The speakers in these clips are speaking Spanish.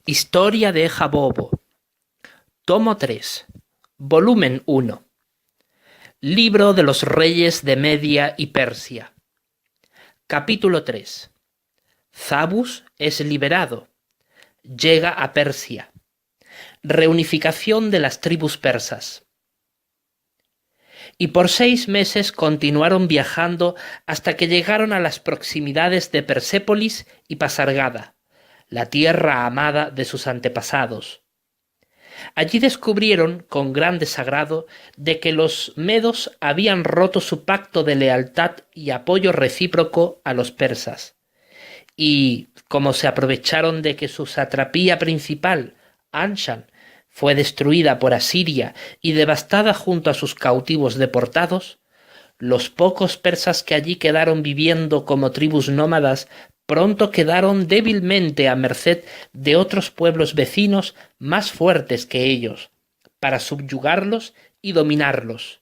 Historia de Jabobo. Tomo 3. Volumen 1. Libro de los reyes de Media y Persia. Capítulo 3. Zabus es liberado. Llega a Persia. Reunificación de las tribus persas. Y por 6 meses continuaron viajando hasta que llegaron a las proximidades de Persépolis y Pasargada, la tierra amada de sus antepasados. Allí descubrieron con gran desagrado de que los medos habían roto su pacto de lealtad y apoyo recíproco a los persas, y como se aprovecharon de que su satrapía principal, Anshan, fue destruida por Asiria y devastada junto a sus cautivos deportados, los pocos persas que allí quedaron viviendo como tribus nómadas pronto quedaron débilmente a merced de otros pueblos vecinos más fuertes que ellos, para subyugarlos y dominarlos,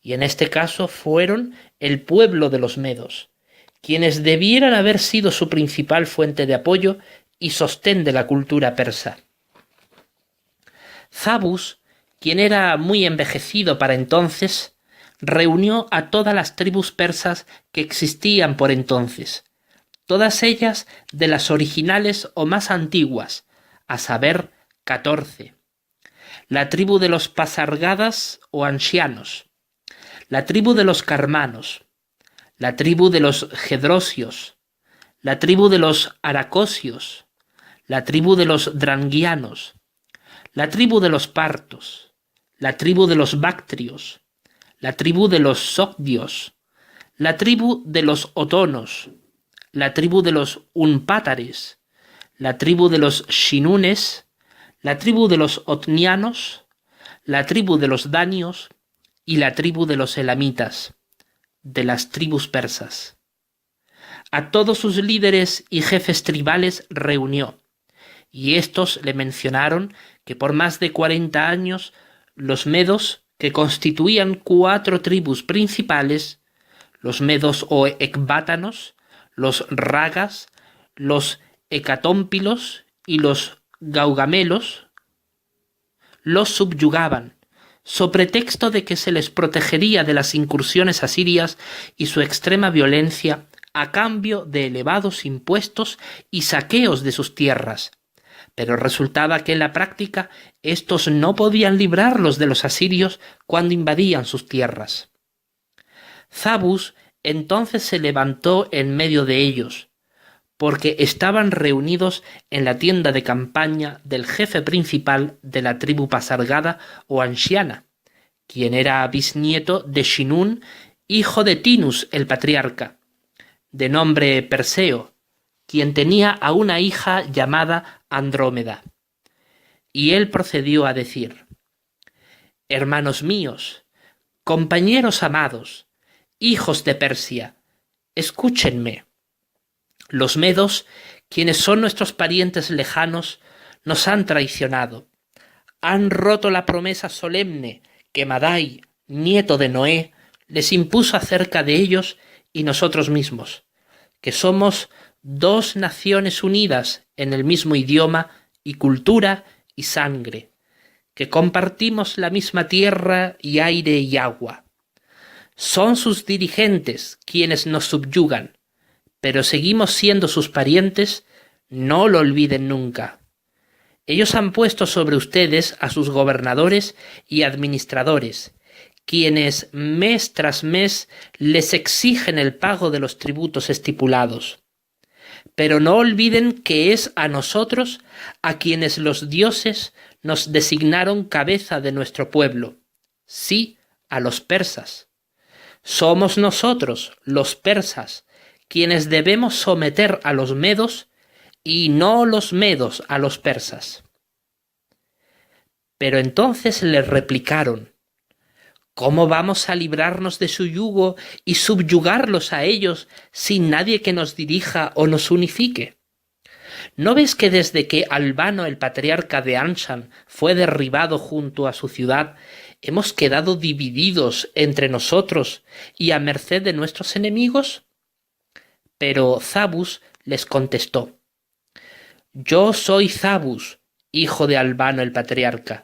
y en este caso fueron el pueblo de los medos, quienes debieran haber sido su principal fuente de apoyo y sostén de la cultura persa. Zabus, quien era muy envejecido para entonces, reunió a todas las tribus persas que existían por entonces, todas ellas de las originales o más antiguas, a saber, 14. La tribu de los pasargadas o ancianos, la tribu de los carmanos, la tribu de los gedrosios, la tribu de los aracosios, la tribu de los dranguianos, la tribu de los partos, la tribu de los bactrios, la tribu de los sogdios, la tribu de los otonos, la tribu de los unpátares, la tribu de los shinunes, la tribu de los otnianos, la tribu de los danios y la tribu de los elamitas, de las tribus persas. A todos sus líderes y jefes tribales reunió, y éstos le mencionaron que por más de 40 años los medos, que constituían 4 tribus principales, los medos o ecbátanos, los ragas, los hecatómpilos y los gaugamelos, los subyugaban, so pretexto de que se les protegería de las incursiones asirias y su extrema violencia a cambio de elevados impuestos y saqueos de sus tierras. Pero resultaba que en la práctica éstos no podían librarlos de los asirios cuando invadían sus tierras. Zabus entonces se levantó en medio de ellos, porque estaban reunidos en la tienda de campaña del jefe principal de la tribu pasargada o anciana, quien era bisnieto de Shinún, hijo de Tinus el patriarca, de nombre Perseo, quien tenía a una hija llamada Andrómeda. Y él procedió a decir: «Hermanos míos, compañeros amados, hijos de Persia, escúchenme. Los medos, quienes son nuestros parientes lejanos, nos han traicionado. Han roto la promesa solemne que Madai, nieto de Noé, les impuso acerca de ellos y nosotros mismos, que somos 2 naciones unidas en el mismo idioma y cultura y sangre, que compartimos la misma tierra y aire y agua. Son sus dirigentes quienes nos subyugan, pero seguimos siendo sus parientes, no lo olviden nunca. Ellos han puesto sobre ustedes a sus gobernadores y administradores, quienes mes tras mes les exigen el pago de los tributos estipulados. Pero no olviden que es a nosotros a quienes los dioses nos designaron cabeza de nuestro pueblo, sí, a los persas. Somos nosotros, los persas, quienes debemos someter a los medos y no los medos a los persas». Pero entonces le replicaron: «¿Cómo vamos a librarnos de su yugo y subyugarlos a ellos sin nadie que nos dirija o nos unifique? ¿No ves que desde que Albano el patriarca de Anshan fue derribado junto a su ciudad, hemos quedado divididos entre nosotros y a merced de nuestros enemigos?» Pero Zabus les contestó: Yo soy Zabus, hijo de Albano el patriarca,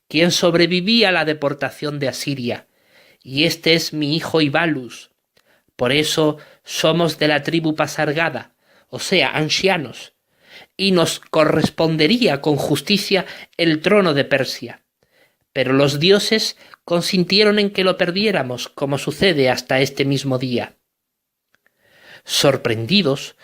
quien sobreviví a la deportación de Asiria, y este es mi hijo Ibalus. Por eso somos de la tribu Pasargada, o sea, ancianos, y nos correspondería con justicia el trono de Persia. Pero los dioses consintieron en que lo perdiéramos, como sucede hasta este mismo día. Sorprendidos,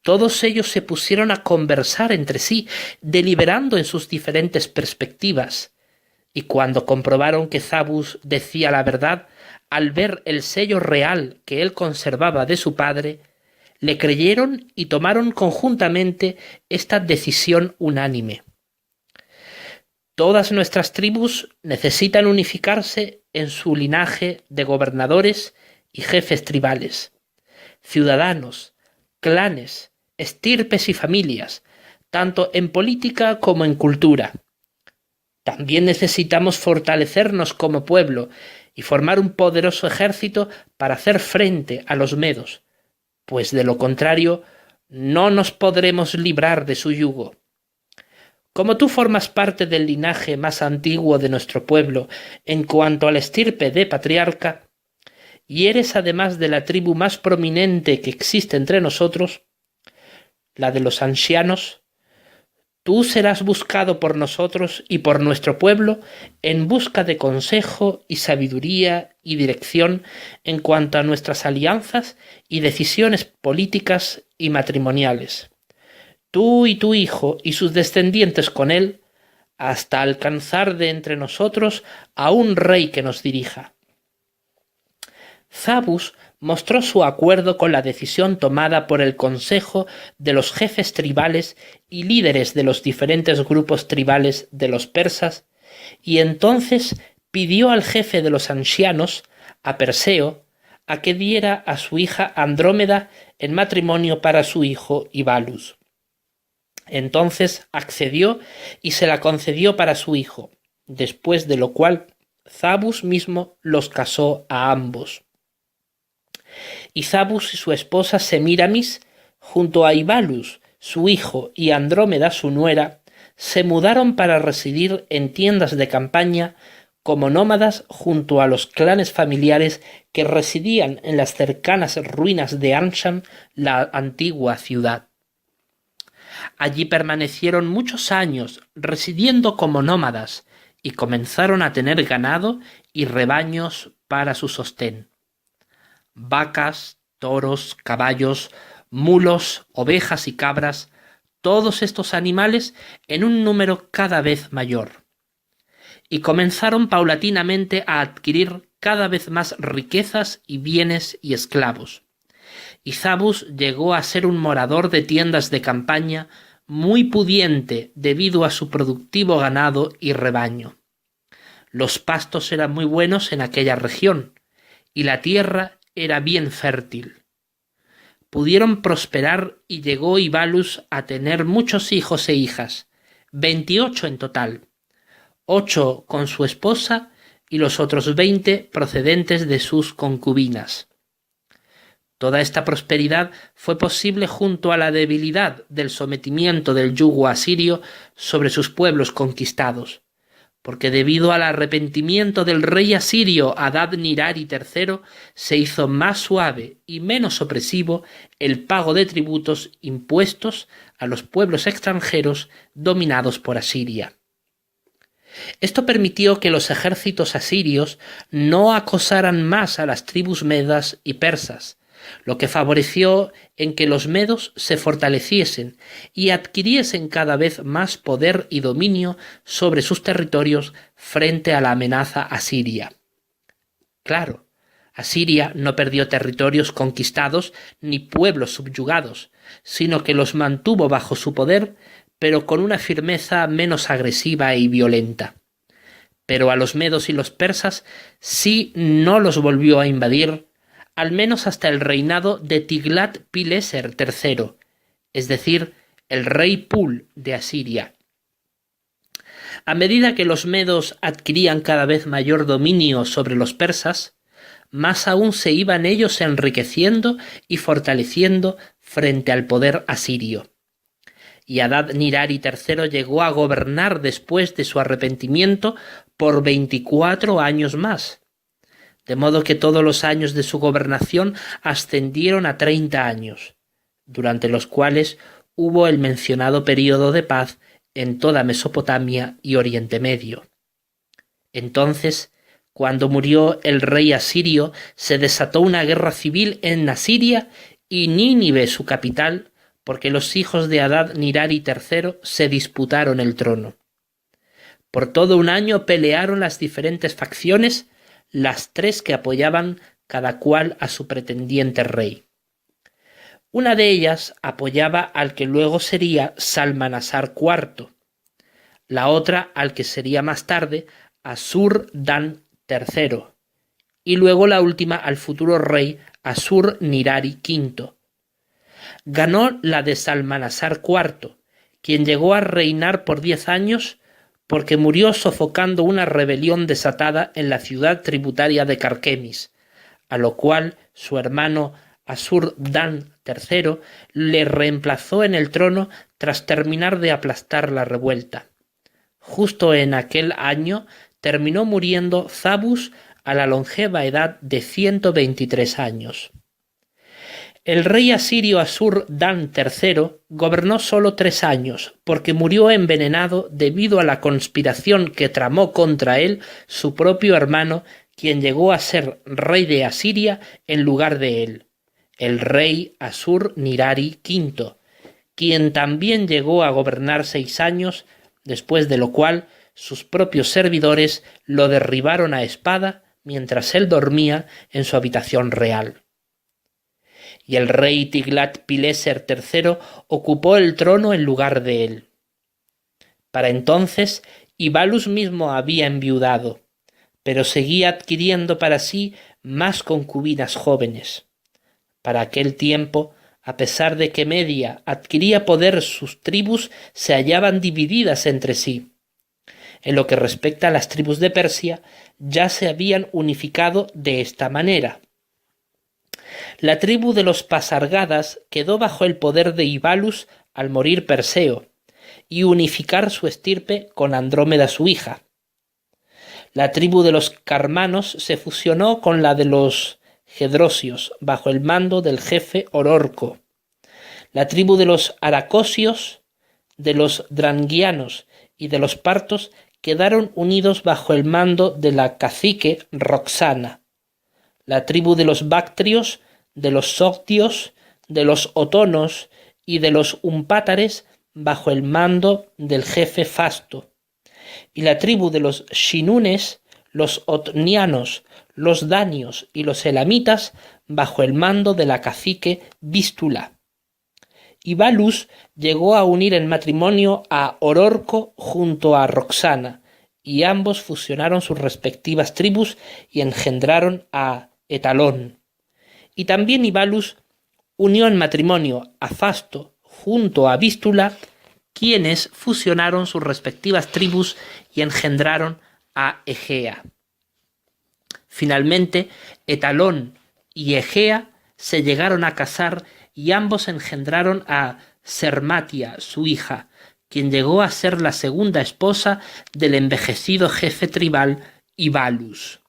todos ellos se pusieron a conversar entre sí, deliberando en sus diferentes perspectivas, y cuando comprobaron que Zabus decía la verdad, al ver el sello real que él conservaba de su padre, le creyeron y tomaron conjuntamente esta decisión unánime. Todas nuestras tribus necesitan unificarse en su linaje de gobernadores y jefes tribales, ciudadanos, clanes, estirpes y familias, tanto en política como en cultura. También necesitamos fortalecernos como pueblo y formar un poderoso ejército para hacer frente a los medos, pues de lo contrario no nos podremos librar de su yugo. Como tú formas parte del linaje más antiguo de nuestro pueblo en cuanto a la estirpe de patriarca, y eres además de la tribu más prominente que existe entre nosotros, la de los ancianos, tú serás buscado por nosotros y por nuestro pueblo en busca de consejo y sabiduría y dirección en cuanto a nuestras alianzas y decisiones políticas y matrimoniales. Tú y tu hijo y sus descendientes con él, hasta alcanzar de entre nosotros a un rey que nos dirija. Zabus mostró su acuerdo con la decisión tomada por el consejo de los jefes tribales y líderes de los diferentes grupos tribales de los persas, y entonces pidió al jefe de los ancianos, a Perseo, a que diera a su hija Andrómeda en matrimonio para su hijo Ibalus. Entonces accedió y se la concedió para su hijo, después de lo cual Zabus mismo los casó a ambos. Y Zabus y su esposa Semíramis, junto a Ibalus, su hijo, y Andrómeda, su nuera, se mudaron para residir en tiendas de campaña como nómadas junto a los clanes familiares que residían en las cercanas ruinas de Anshan, la antigua ciudad. Allí permanecieron muchos años residiendo como nómadas y comenzaron a tener ganado y rebaños para su sostén. Vacas, toros, caballos, mulos, ovejas y cabras, todos estos animales en un número cada vez mayor. Y comenzaron paulatinamente a adquirir cada vez más riquezas y bienes y esclavos. Y Zabus llegó a ser un morador de tiendas de campaña muy pudiente debido a su productivo ganado y rebaño. Los pastos eran muy buenos en aquella región, y la tierra era bien fértil. Pudieron prosperar y llegó Ibalus a tener muchos hijos e hijas, 28 en total, 8 con su esposa y los otros 20 procedentes de sus concubinas. Toda esta prosperidad fue posible junto a la debilidad del sometimiento del yugo asirio sobre sus pueblos conquistados, porque debido al arrepentimiento del rey asirio Adad-nirari III se hizo más suave y menos opresivo el pago de tributos impuestos a los pueblos extranjeros dominados por Asiria. Esto permitió que los ejércitos asirios no acosaran más a las tribus medas y persas, lo que favoreció en que los medos se fortaleciesen y adquiriesen cada vez más poder y dominio sobre sus territorios frente a la amenaza asiria. Claro, Asiria no perdió territorios conquistados ni pueblos subyugados, sino que los mantuvo bajo su poder, pero con una firmeza menos agresiva y violenta. Pero a los medos y los persas sí no los volvió a invadir, al menos hasta el reinado de Tiglat-Pileser III, es decir, el rey Pul de Asiria. A medida que los medos adquirían cada vez mayor dominio sobre los persas, más aún se iban ellos enriqueciendo y fortaleciendo frente al poder asirio. y Adad-nirari III llegó a gobernar después de su arrepentimiento por 24 años más, de modo que todos los años de su gobernación ascendieron a 30 años, durante los cuales hubo el mencionado período de paz en toda Mesopotamia y Oriente Medio. Entonces, cuando murió el rey asirio, se desató una guerra civil en Asiria y Nínive, su capital, porque los hijos de Adad-nirari III se disputaron el trono. Por todo un año pelearon las diferentes facciones, las tres que apoyaban cada cual a su pretendiente rey. Una de ellas apoyaba al que luego sería Salmanasar IV, la otra al que sería más tarde Asur-dan III, y luego la última al futuro rey Asur-nirari V. Ganó la de Salmanasar IV, quien llegó a reinar por 10 años porque murió sofocando una rebelión desatada en la ciudad tributaria de Carquemis, a lo cual su hermano Asur-dan III le reemplazó en el trono tras terminar de aplastar la revuelta. Justo en aquel año terminó muriendo Zabus a la longeva edad de 123 años. El rey asirio Asur-dan III gobernó solo 3 años, porque murió envenenado debido a la conspiración que tramó contra él su propio hermano, quien llegó a ser rey de Asiria en lugar de él, el rey Asur-nirari V, quien también llegó a gobernar 6 años, después de lo cual sus propios servidores lo derribaron a espada mientras él dormía en su habitación real. Y el rey Tiglat-Pileser III ocupó el trono en lugar de él. Para entonces, Ibalus mismo había enviudado, pero seguía adquiriendo para sí más concubinas jóvenes. Para aquel tiempo, a pesar de que Media adquiría poder, sus tribus se hallaban divididas entre sí. En lo que respecta a las tribus de Persia, ya se habían unificado de esta manera. La tribu de los Pasargadas quedó bajo el poder de Ibalus al morir Perseo, y unificar su estirpe con Andrómeda su hija. La tribu de los Carmanos se fusionó con la de los Gedrosios, bajo el mando del jefe Ororco. La tribu de los Aracosios, de los Drangianos y de los Partos quedaron unidos bajo el mando de la cacique Roxana. La tribu de los Bactrios, de los Sogdios, de los Otonos y de los Umpátares bajo el mando del jefe Fasto. Y la tribu de los Shinunes, los Otnianos, los Danios y los Elamitas bajo el mando de la cacique Vístula. Ibalus llegó a unir en matrimonio a Ororco junto a Roxana, y ambos fusionaron sus respectivas tribus y engendraron a Etalón. Y también Ibalus unió en matrimonio a Fasto junto a Vístula, quienes fusionaron sus respectivas tribus y engendraron a Egea. Finalmente, Etalón y Egea se llegaron a casar y ambos engendraron a Sermatia, su hija, quien llegó a ser la segunda esposa del envejecido jefe tribal Ibalus.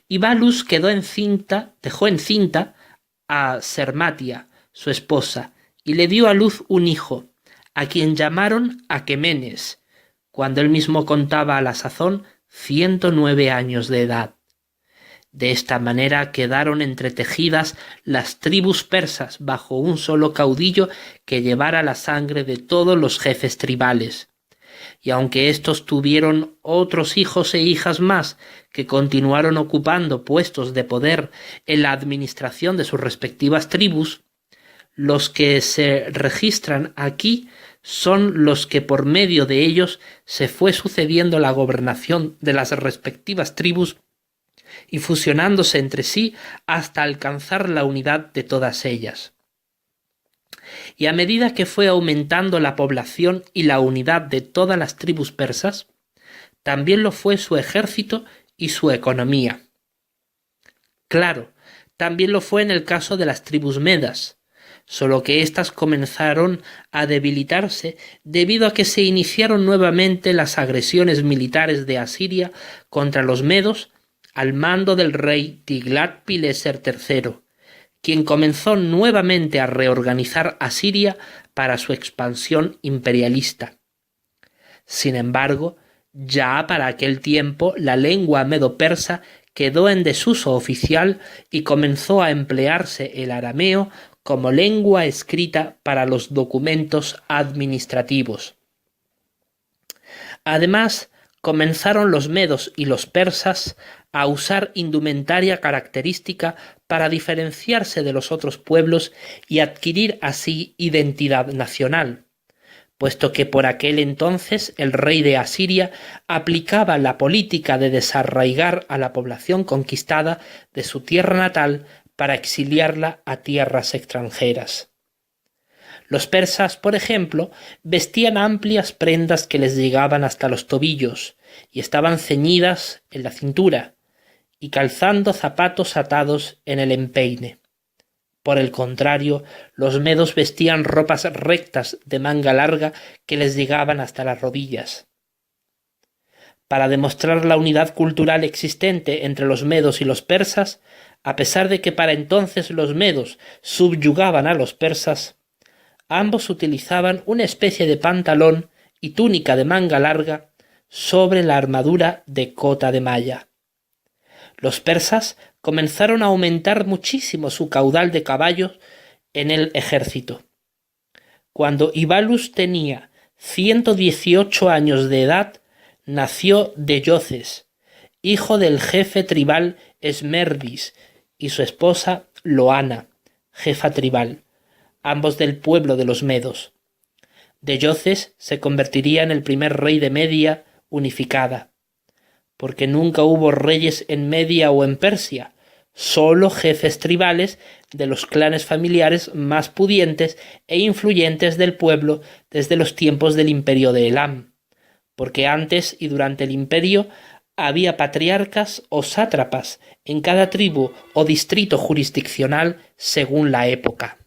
Ibalus dejó encinta a Sermatia, su esposa, y le dio a luz un hijo, a quien llamaron Aquemenes, cuando él mismo contaba a la sazón 109 años de edad. De esta manera quedaron entretejidas las tribus persas bajo un solo caudillo que llevara la sangre de todos los jefes tribales. Y aunque éstos tuvieron otros hijos e hijas más que continuaron ocupando puestos de poder en la administración de sus respectivas tribus, los que se registran aquí son los que por medio de ellos se fue sucediendo la gobernación de las respectivas tribus y fusionándose entre sí hasta alcanzar la unidad de todas ellas. Y a medida que fue aumentando la población y la unidad de todas las tribus persas, también lo fue su ejército y su economía. Claro, también lo fue en el caso de las tribus medas, solo que éstas comenzaron a debilitarse debido a que se iniciaron nuevamente las agresiones militares de Asiria contra los medos al mando del rey Tiglat-Pileser III, quien comenzó nuevamente a reorganizar Asiria para su expansión imperialista. Sin embargo, ya para aquel tiempo la lengua medo-persa quedó en desuso oficial y comenzó a emplearse el arameo como lengua escrita para los documentos administrativos. Además, comenzaron los medos y los persas a usar indumentaria característica para diferenciarse de los otros pueblos y adquirir así identidad nacional, puesto que por aquel entonces el rey de Asiria aplicaba la política de desarraigar a la población conquistada de su tierra natal para exiliarla a tierras extranjeras. Los persas, por ejemplo, vestían amplias prendas que les llegaban hasta los tobillos y estaban ceñidas en la cintura, y calzando zapatos atados en el empeine. Por el contrario, los medos vestían ropas rectas de manga larga que les llegaban hasta las rodillas. Para demostrar la unidad cultural existente entre los medos y los persas, a pesar de que para entonces los medos subyugaban a los persas, ambos utilizaban una especie de pantalón y túnica de manga larga sobre la armadura de cota de malla. Los persas comenzaron a aumentar muchísimo su caudal de caballos en el ejército. Cuando Ibalus tenía 118 años de edad, nació Deyoces, hijo del jefe tribal Esmerdis, y su esposa Loana, jefa tribal, ambos del pueblo de los medos. Deyoces se convertiría en el primer rey de Media unificada, porque nunca hubo reyes en Media o en Persia, solo jefes tribales de los clanes familiares más pudientes e influyentes del pueblo desde los tiempos del imperio de Elam, porque antes y durante el imperio había patriarcas o sátrapas en cada tribu o distrito jurisdiccional según la época.